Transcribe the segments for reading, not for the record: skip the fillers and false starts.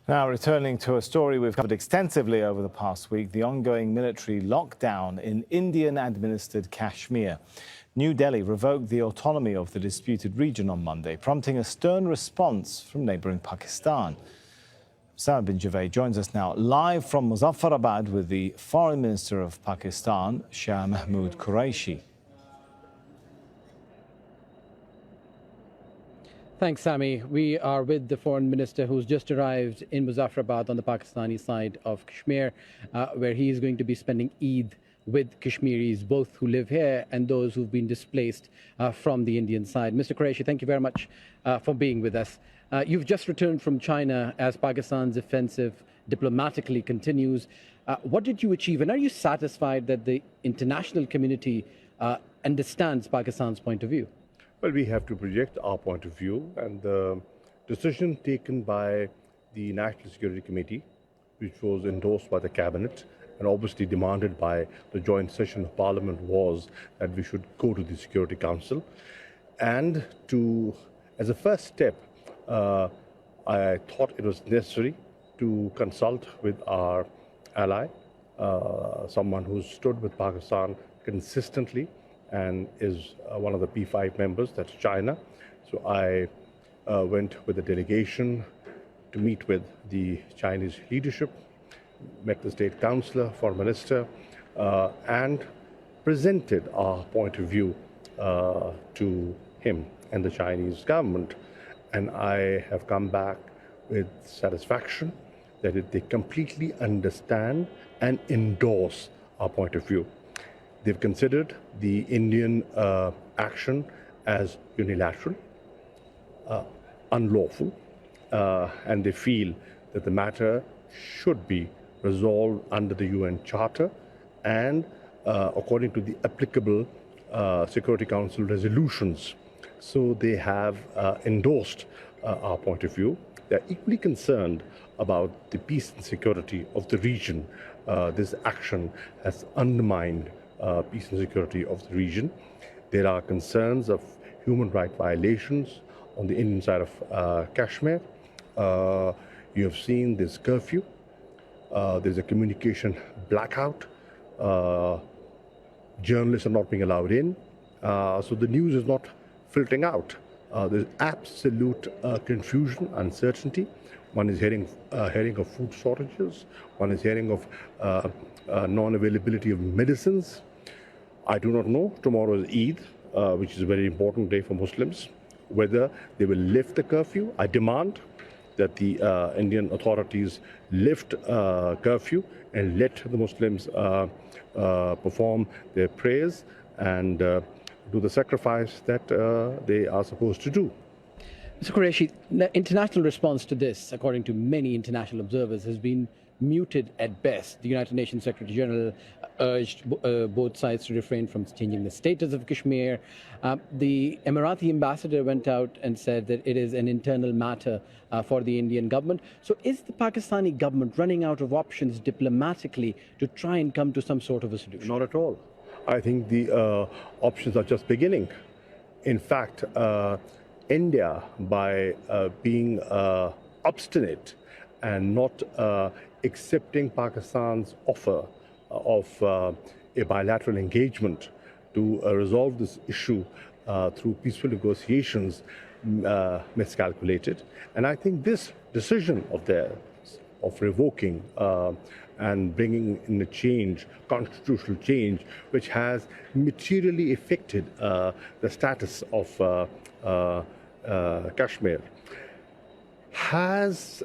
Now, returning to a story we've covered extensively over the past week, the ongoing military lockdown in Indian-administered Kashmir. New Delhi revoked the autonomy of the disputed region on Monday, prompting a stern response from neighbouring Pakistan. Osama bin Javaid joins us now live from Muzaffarabad with the Foreign Minister of Pakistan, Shah Mahmood Qureshi. Thanks, Sami. We are with the Foreign Minister who's just arrived in Muzaffarabad on the Pakistani side of Kashmir, where he is going to be spending Eid with Kashmiris, both who live here and those who've been displaced from the Indian side. Mr. Qureshi, thank you very much for being with us. You've just returned from China as Pakistan's offensive diplomatically continues. What did you achieve, and are you satisfied that the international community understands Pakistan's point of view? Well, we have to project our point of view, and the decision taken by the National Security Committee, which was endorsed by the Cabinet and obviously demanded by the joint session of Parliament, was that we should go to the Security Council. And as a first step, I thought it was necessary to consult with our ally, someone who stood with Pakistan consistently and is one of the P5 members, that's China. So I went with a delegation to meet with the Chinese leadership, met the State Councillor, Foreign Minister, and presented our point of view to him and the Chinese government. And I have come back with satisfaction that they completely understand and endorse our point of view. They've considered the Indian action as unilateral, unlawful, and they feel that the matter should be resolved under the UN Charter and according to the applicable Security Council resolutions. So they have endorsed our point of view. They're equally concerned about the peace and security of the region. This action has undermined peace and security of the region. There are concerns of human rights violations on the Indian side of Kashmir. You have seen this curfew. There's a communication blackout. Journalists are not being allowed in. So the news is not filtering out. There's absolute confusion, uncertainty. One is hearing of food shortages. One is hearing of non-availability of medicines. I do not know. Tomorrow is Eid, which is a very important day for Muslims. Whether they will lift the curfew, I demand that the Indian authorities lift curfew and let the Muslims perform their prayers and do the sacrifice that they are supposed to do. Mr. Qureshi, the international response to this, according to many international observers, has been muted at best. The United Nations Secretary General urged both sides to refrain from changing the status of Kashmir. The Emirati ambassador went out and said that it is an internal matter for the Indian government. So is the Pakistani government running out of options diplomatically to try and come to some sort of a solution? Not at all. I think the options are just beginning. In fact, India, by being obstinate and not accepting Pakistan's offer of a bilateral engagement to resolve this issue through peaceful negotiations, miscalculated. And I think this decision of theirs of revoking and bringing in a change, constitutional change, which has materially affected the status of Kashmir, has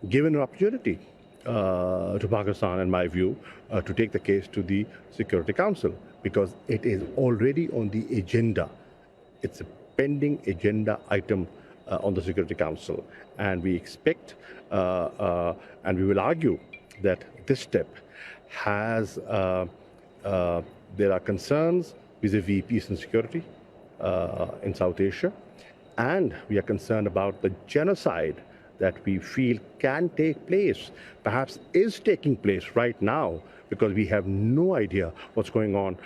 given an opportunity to Pakistan, in my view, to take the case to the Security Council, because it is already on the agenda. It's a pending agenda item on the Security Council, and we expect and we will argue that this step has there are concerns vis-a-vis peace and security in South Asia, and we are concerned about the genocide that we feel can take place, perhaps is taking place right now, because we have no idea what's going on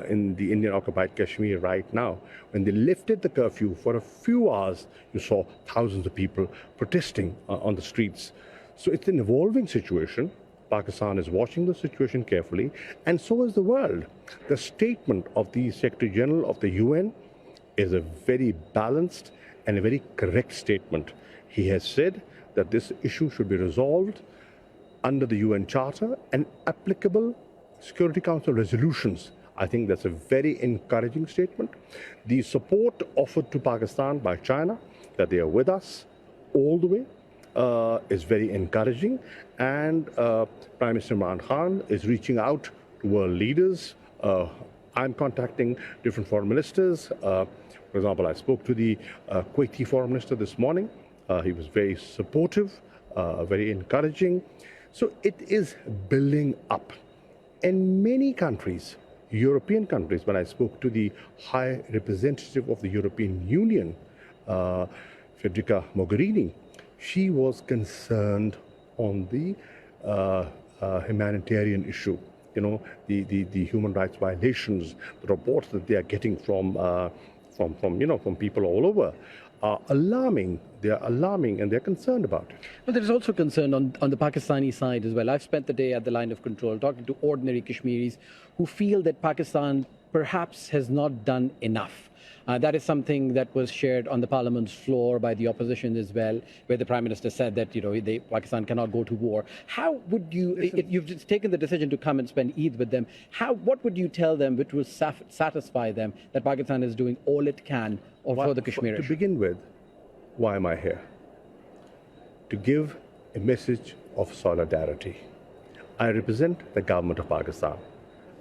in the Indian-occupied Kashmir right now. When they lifted the curfew for a few hours, you saw thousands of people protesting on the streets. So it's an evolving situation. Pakistan is watching the situation carefully, and so is the world. The statement of the Secretary General of the UN is a very balanced and a very correct statement. He has said that this issue should be resolved under the UN Charter and applicable Security Council resolutions. I think that's a very encouraging statement. The support offered to Pakistan by China, that they are with us all the way, is very encouraging. And Prime Minister Imran Khan is reaching out to world leaders. I'm contacting different foreign ministers. For example, I spoke to the Kuwaiti foreign minister this morning. He was very supportive, very encouraging. So it is building up. In many countries, European countries, when I spoke to the High Representative of the European Union, Federica Mogherini, she was concerned on the humanitarian issue. You know, the human rights violations, the reports that they are getting from people all over are alarming. They are alarming, and they're concerned about it. But there is also concern on the Pakistani side as well. I've spent the day at the line of control talking to ordinary Kashmiris who feel that Pakistan perhaps has not done enough. That is something that was shared on the parliament's floor by the opposition as well, where the Prime Minister said that Pakistan cannot go to war. How would you, if you've just taken the decision to come and spend Eid with them, what would you tell them which will satisfy them that Pakistan is doing all it can for the Kashmir issue? To begin with, why am I here? To give a message of solidarity. I represent the government of Pakistan,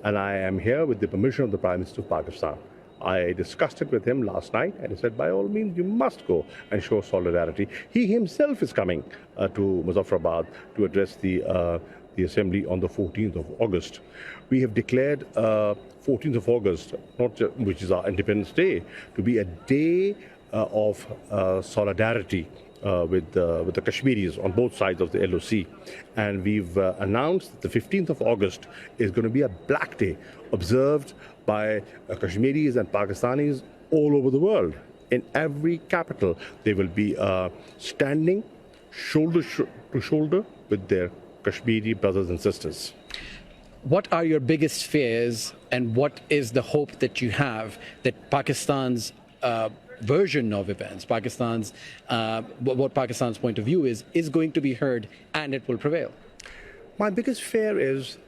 and I am here with the permission of the Prime Minister of Pakistan. I discussed it with him last night, and he said, by all means, you must go and show solidarity. He himself is coming to Muzaffarabad to address the Assembly on the 14th of August. We have declared 14th of August, which is our Independence Day, to be a day of solidarity with the Kashmiris on both sides of the LOC. And we've announced that the 15th of August is going to be a black day observed by Kashmiris and Pakistanis all over the world. In every capital, they will be standing shoulder to shoulder with their Kashmiri brothers and sisters. What are your biggest fears, and what is the hope that you have that Pakistan's version of events, what Pakistan's point of view is going to be heard and it will prevail? My biggest fear is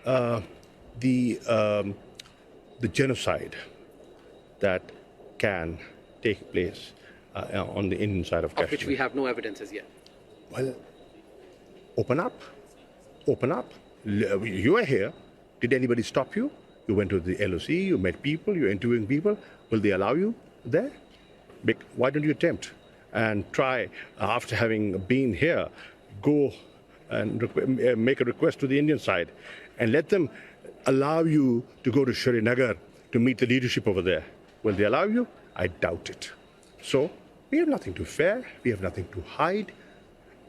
the genocide that can take place on the Indian side of Kashmir. Of which we have no evidence as yet. Well, open up. Open up. You are here. Did anybody stop you? You went to the LOC, you met people, you're interviewing people. Will they allow you there? Why don't you attempt and try, after having been here, go and make a request to the Indian side and let them allow you to go to Srinagar to meet the leadership over there. Will they allow you? I doubt it. So we have nothing to fear, we have nothing to hide,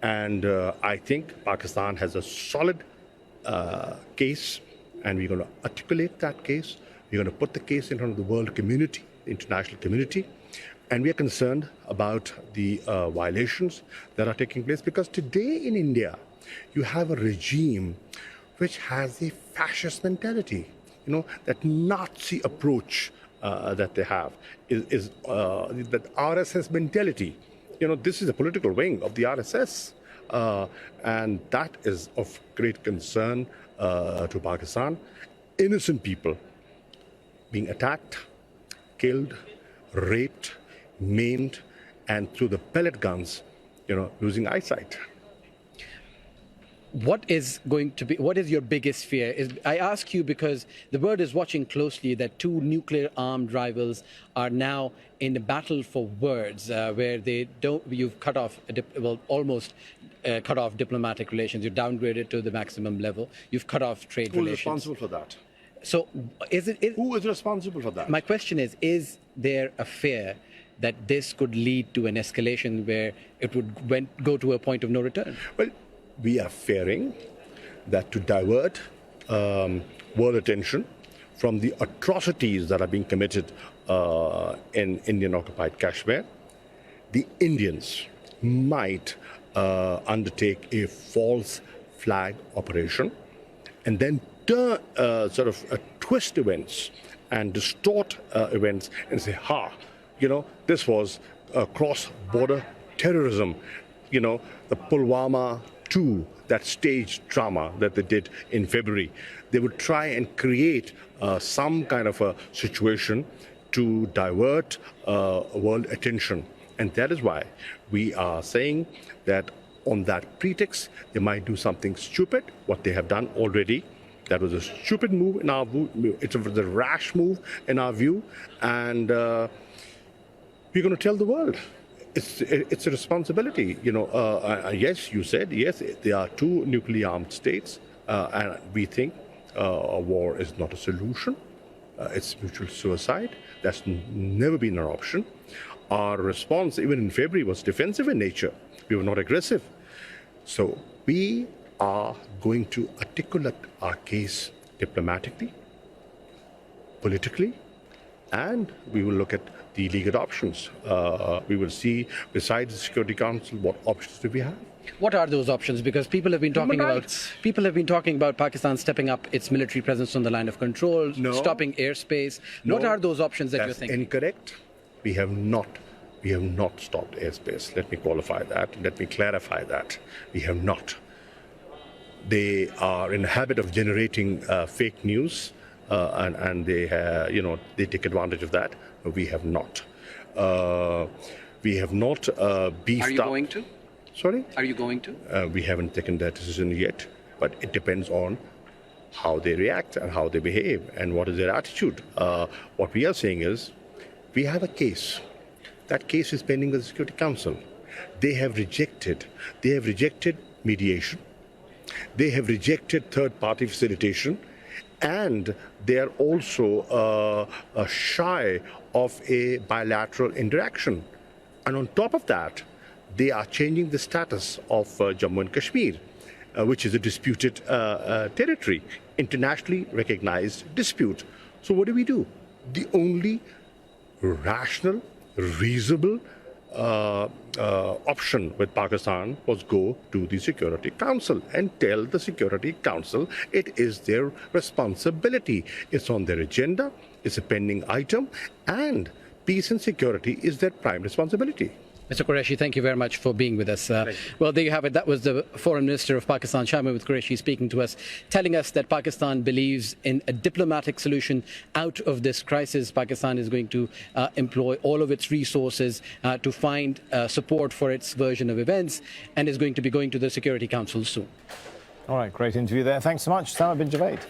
and I think Pakistan has a solid case, and we're going to articulate that case. We're going to put the case in front of the world community, the international community, and we are concerned about the violations that are taking place, because today in India, you have a regime which has a fascist mentality. That Nazi approach that they have is that RSS mentality. This is a political wing of the RSS, and that is of great concern to Pakistan. Innocent people being attacked, killed, raped, maimed, and through the pellet guns, losing eyesight. What is your biggest fear? I ask you because the world is watching closely that two nuclear-armed rivals are now in a battle for words, where you've cut off, almost cut off diplomatic relations. You've downgraded to the maximum level. You've cut off trade relations. Who is responsible for that? So, who is responsible for that? My question is there a fear that this could lead to an escalation where it would go to a point of no return? Well, we are fearing that to divert world attention from the atrocities that are being committed in Indian-occupied Kashmir, the Indians might undertake a false flag operation and then twist events and distort events and say, this was cross-border terrorism. The Pulwama 2, that staged drama that they did in February. They would try and create some kind of a situation to divert world attention. And that is why we are saying that on that pretext, they might do something stupid, what they have done already. That was a stupid move in our view. It was a rash move in our view. And we're going to tell the world. It's a responsibility. Yes, you said, yes, there are two nuclear armed states. And we think a war is not a solution. It's mutual suicide. That's never been an option. Our response, even in February, was defensive in nature. We were not aggressive. So we are going to articulate our case diplomatically, politically, and we will look at the legal options. We will see, besides the Security Council, what options do we have. What are those options? Because people have been talking about Pakistan stepping up its military presence on the line of control, stopping airspace. No, what are those options that you're thinking? That's incorrect. We have not stopped airspace. Let me qualify that. Let me clarify that. We have not. They are in the habit of generating fake news, and they take advantage of that. No, we have not. We have not beefed up. Are you going to? Sorry? Are you going to? We haven't taken that decision yet, but it depends on how they react and how they behave and what is their attitude. What we are saying is, we have a case. That case is pending with the Security Council. They have rejected mediation. They have rejected third-party facilitation, and they are also shy of a bilateral interaction. And on top of that, they are changing the status of Jammu and Kashmir, which is a disputed territory, internationally recognized dispute. So what do? The only rational, reasonable option with Pakistan was go to the Security Council and tell the Security Council it is their responsibility. It's on their agenda, it's a pending item, and peace and security is their prime responsibility. Mr. Qureshi, thank you very much for being with us. Well, there you have it. That was the Foreign Minister of Pakistan, Shah Mahmood Qureshi, speaking to us, telling us that Pakistan believes in a diplomatic solution out of this crisis. Pakistan is going to employ all of its resources to find support for its version of events, and is going to be going to the Security Council soon. All right, great interview there. Thanks so much, Osama bin Javaid.